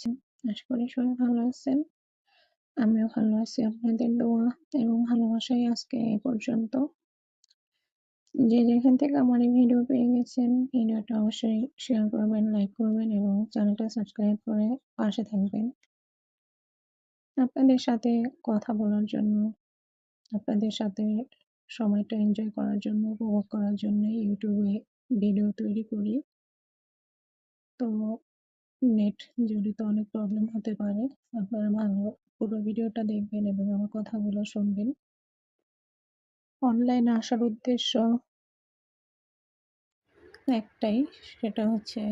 আছেন? আশা করি সবাই ভালো আছেন। আমিও ভালো আছি। আপনাদের দোয়া এবং ভালোবাসায় আজকে এ পর্যন্ত। যে যেখান থেকে আমার এই ভিডিও পেয়ে গেছেন, ভিডিওটা অবশ্যই শেয়ার করবেন, লাইক করবেন এবং চ্যানেলটা সাবস্ক্রাইব করে পাশে থাকবেন। আপনাদের সাথে কথা বলার জন্য, আপনাদের সাথে সময়টা এনজয় করার জন্য, উপভোগ করার জন্য YouTube এ ভিডিও তৈরি করি। তো নেট জড়িত অনেক প্রবলেম হতে পারে। আপনারা পুরো ভিডিওটা দেখবেন এবং আমার কথাগুলো শুনবেন। অনলাইনে আসার উদ্দেশ্য একটাই, সেটা হচ্ছে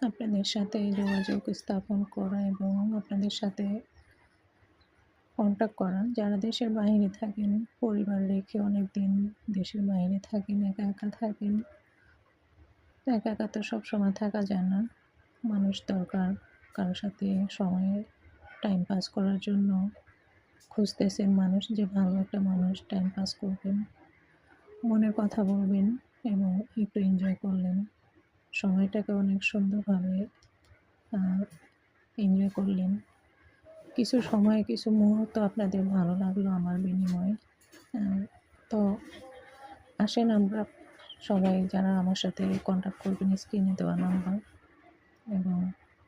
আপনাদের সাথে যোগাযোগ স্থাপন করা এবং আপনাদের সাথে কন্টাক্ট করা। যারা দেশের বাইরে থাকেন, পরিবার রেখে অনেকদিন দেশের বাইরে থাকেন, একা, একা থাকেন। একা, একা তো সবসময় থাকা যায় না। মানুষ দরকার, কারো সাথে সময় টাইম পাস করার জন্য খুঁজতেছেন মানুষ, যে ভালো একটা মানুষ টাইম পাস করবেন, মনের কথা বলবেন এবং একটু এনজয় করলেন। সময়টাকে অনেক সুন্দরভাবে এনজয় করলেন। কিছু সময়, কিছু মুহূর্ত আপনাদের ভালো লাগলো আমার বিনিময়ে। তো আসেন আমরা সবাই যারা আমার সাথে কন্ট্যাক্ট করবেন, স্ক্রিনে দেওয়া নাম্বার এবং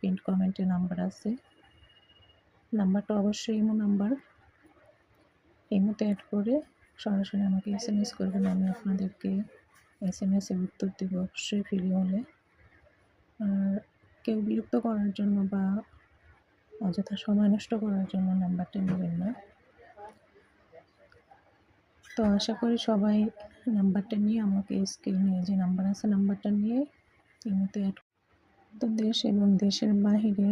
পিন্ড কমেন্টে নাম্বার আছে। নাম্বারটা অবশ্যই ইমো নাম্বার। ইমোতে অ্যাড করে সরাসরি আমাকে SMS করবেন। আমি আপনাদেরকে SMS-এর উত্তর দেব অবশ্যই ফ্রি হলে। আর কেউ বিরক্ত করার জন্য বা অযথা সময় নষ্ট করার জন্য নাম্বারটা নেবেন না। তো আশা করি সবাই নাম্বারটা নিয়ে আমাকে স্ক্রিনে যে নাম্বার আছে নাম্বারটা নিয়ে ইমোতে অ্যাড। তো দেশ এবং দেশের বাহিরে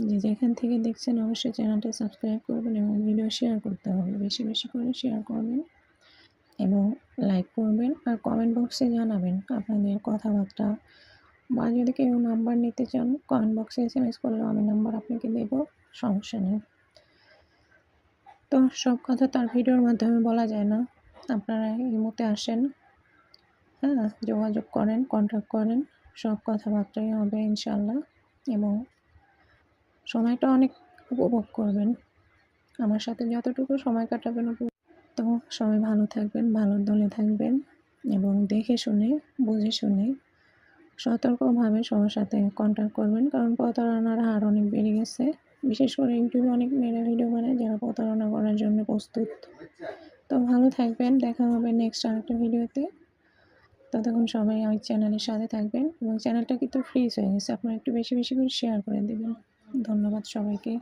যে যেখান থেকে দেখছেন অবশ্যই চ্যানেলটা সাবস্ক্রাইব করবেন এবং ভিডিও শেয়ার করতে হবে। বেশি বেশি করে শেয়ার করবেন এবং লাইক করবেন আর কমেন্ট বক্সে জানাবেন আপনাদের কথাবার্তা, বা যদি কেউ নাম্বার নিতে চান কমেন্ট বক্সে SMS করলেও আমি নাম্বার আপনাকে দেব, সমস্যা নেই। তো সব কথা তার ভিডিওর মাধ্যমে বলা যায় না। আপনারা ইমোতে আসেন, হ্যাঁ, যোগাযোগ করেন, কন্ট্যাক্ট করেন, সব কথাবার্তাই হবে ইনশাল্লাহ এবং সময়টা অনেক উপভোগ করবেন। আমার সাথে যতটুকু সময় কাটাবেন তো সবাই ভালো থাকবেন, ভালোর দলে থাকবেন এবং দেখে শুনে, বুঝে শুনে, সতর্কভাবে সবার সাথে কন্ট্যাক্ট করবেন, কারণ প্রতারণার হার অনেক বেড়ে গেছে। বিশেষ করে ইউটিউবে অনেক মেয়েরা ভিডিও বানায় যারা প্রতারণা করার জন্য প্রস্তুত। তো ভালো থাকবেন, দেখা হবে নেক্সট আরেকটা ভিডিওতে। ততক্ষণ সবাই আমার চ্যানেলের সাথে থাকবেন এবং চ্যানেলটা কিন্তু ফ্রিজ হয়ে গেছে, আপনারা একটু বেশি বেশি করে শেয়ার করে দেবেন। ধন্যবাদ সবাইকে।